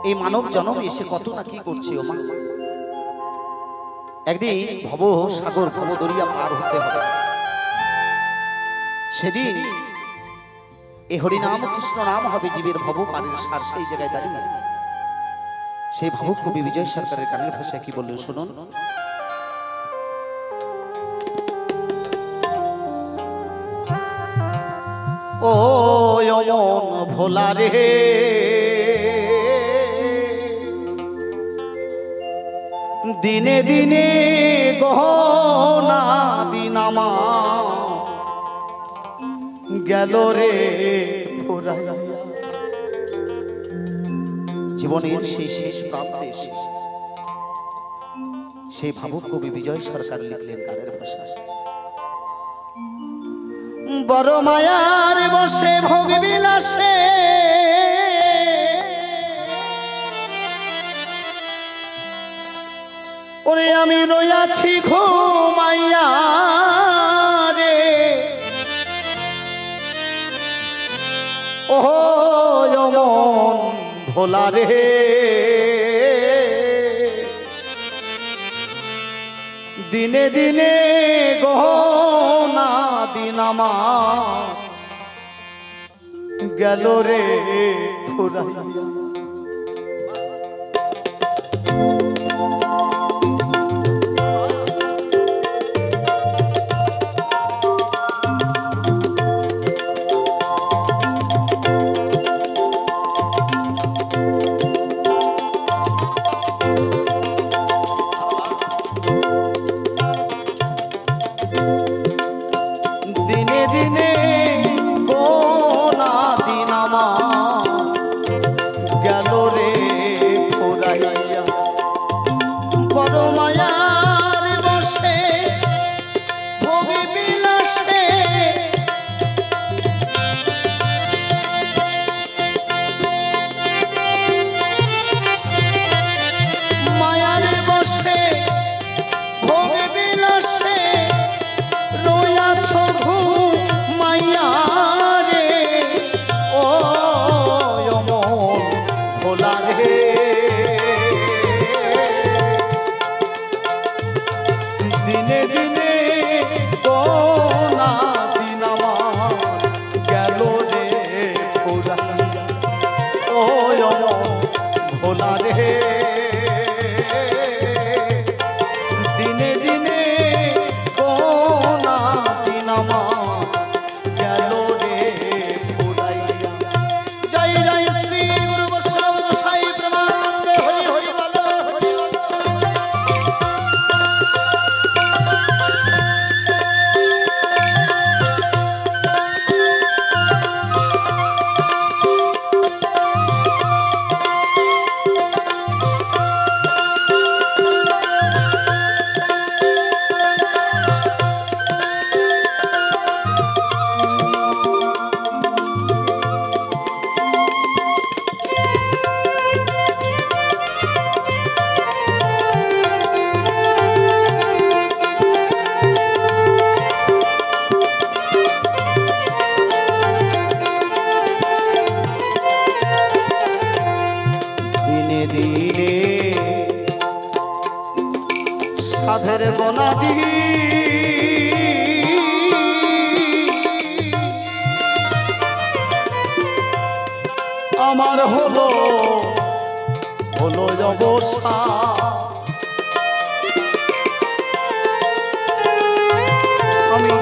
এই মানব জন্ম এসে কত না কি করছে ও মা। একদিন ভব সাগর ভব দরিয়া পার হতে হবে। সেদিন এই হরিনাম কৃষ্ণ নাম হবে জীবের ভব পারের সার। সেই জায়গায় দাঁড়িয়ে সেই ভাবুক কবি বিজয় সরকারের গানের ভাষায় কি বললেন শুনুন। ও অমন ভোলা রে দিনে দিনে গহনা দিনামা গেল রে ফুরাইয়া। জীবনের সেই শেষ প্রান্তে এসে সেই ভাবুক কবি বিজয় সরকার লিখলেন গানের ভাষায়। বড় মায়ার বসে ভোগ বিলাসে ওরে আমি রইয়াছি ঘুমাইয়া রে। ও অমন ভোলা রে দিনে দিনে গহনা দিনামা গেল রে ফুরাইয়া। সাধের বনাদি আমার হলো হলো অবস্থা। আমি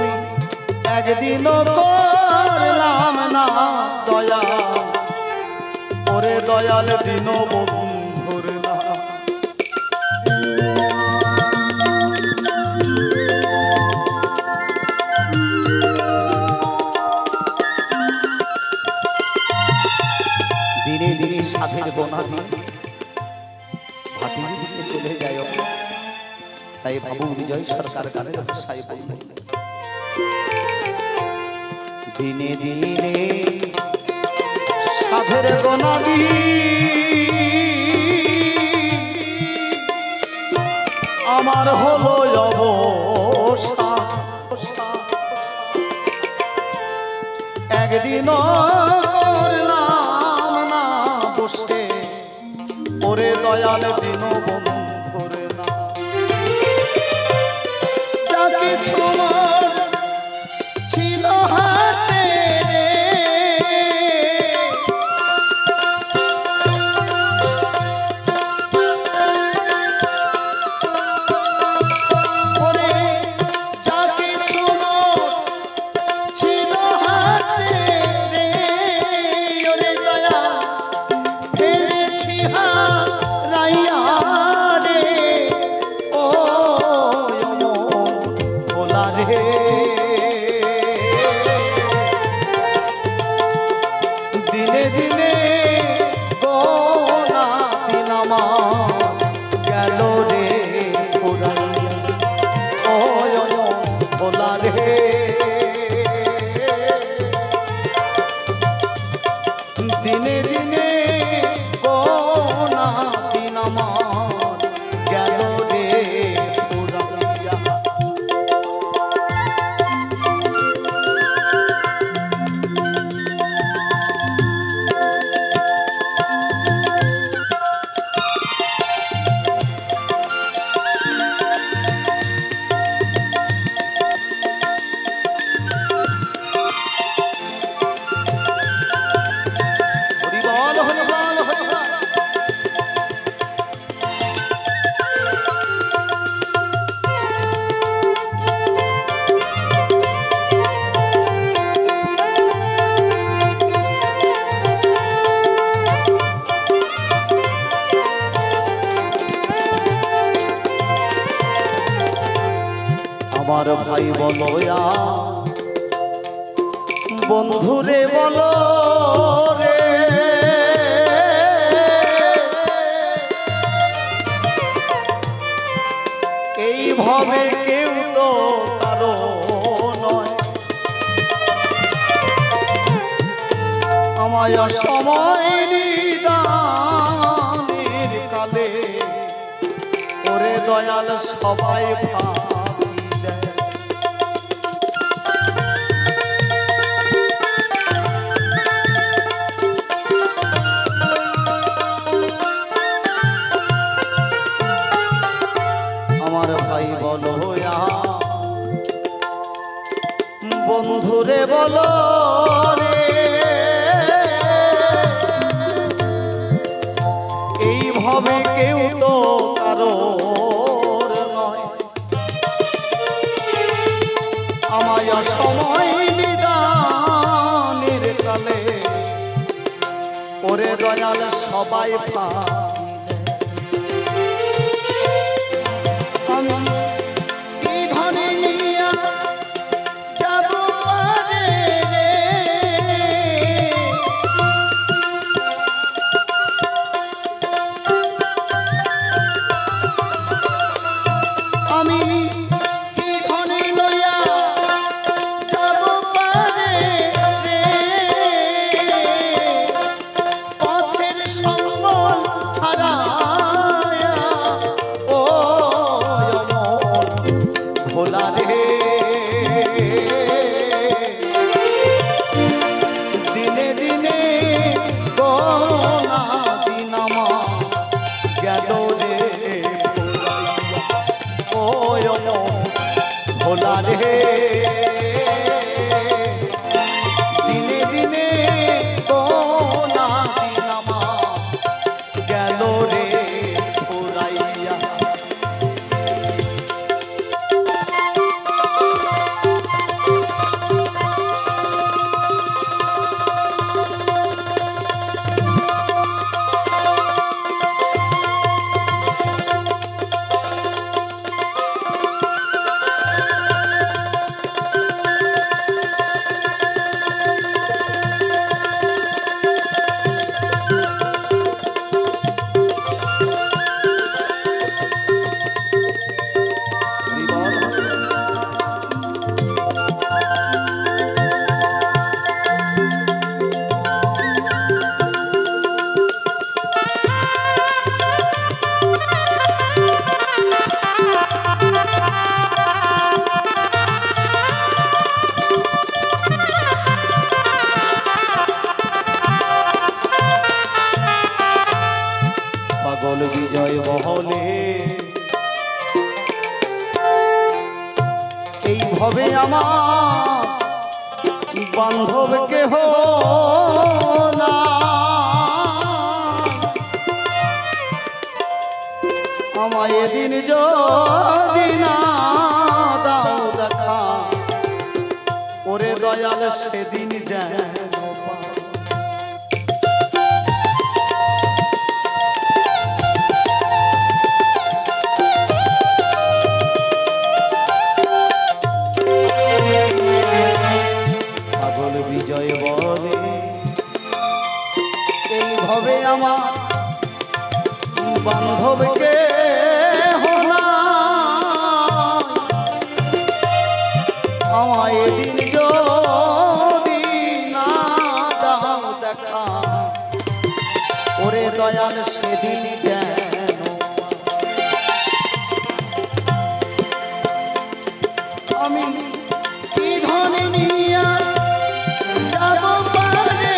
একদিনও করলাম না দয়াল, ওরে দয়াল দিন বন্ধুর না। দিনে দিনে সাধের বনাদি ভাটির দিকে চলে যায়, তাই ভাবুক বিজয় সরকার গানের ভাষায় বললেন দিনে দিনে সাধের বনাদি আমার হলো অবস্থা। একদিন করলাম না বসে ওরে দয়াল দীনবন্ধুরে না যা কিছু আমার ছিল হাতে দিনে দিনে গোনা দিন আমার গেল রে ফুরাইয়া ও ভোলা রে দিনে দিনে গোনা দিন আমার গেল রে ফুরাইয়া আমার ভাই বলো বন্ধুরে বলো রে এইভাবে কেউ তো কারো নয় আমায় সময় নিদানের কালে ওরে দয়াল সবাই আমার ভাই বলো বন্ধুরে বলো রে এইভাবে কেউ তো কারো নয় আমায় সময় নিদানের কালে ওরে দয়াল সবাই ভোলা রে দিনে দিনে গোনা দিন আমার গেল রে ফুরাইয়া বিজয় বহলে এই ভবে আমার বান্ধব কেহ না, আমায় এদিন যদি না দাও দেখা, ওরে দয়াল সেদিন যেন পাগল বিজয় বলে এই ভবে আমার বান্ধবকে আমায় এদিন যদি না দাও দেখা, ওরে দয়াল সেদিন যেন আমি কি ধন নিয়া যাব পারে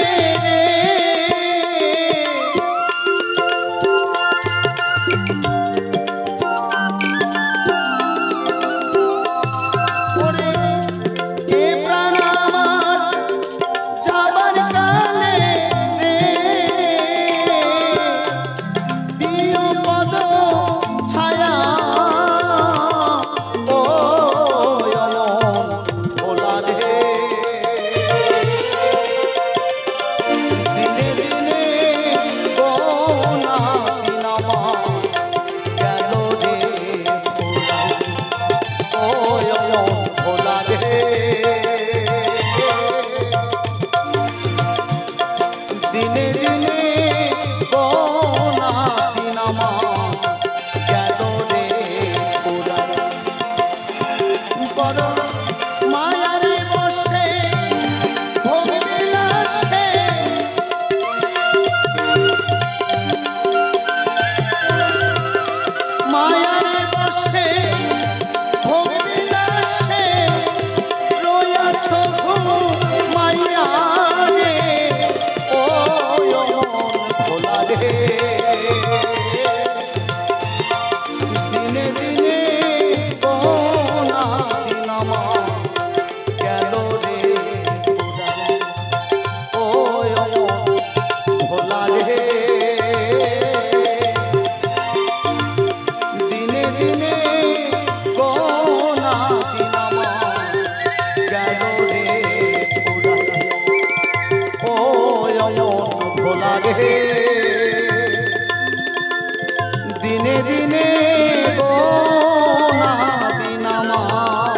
দিনে দিনে গো না দিন আমার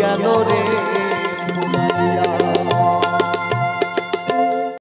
গেল রে।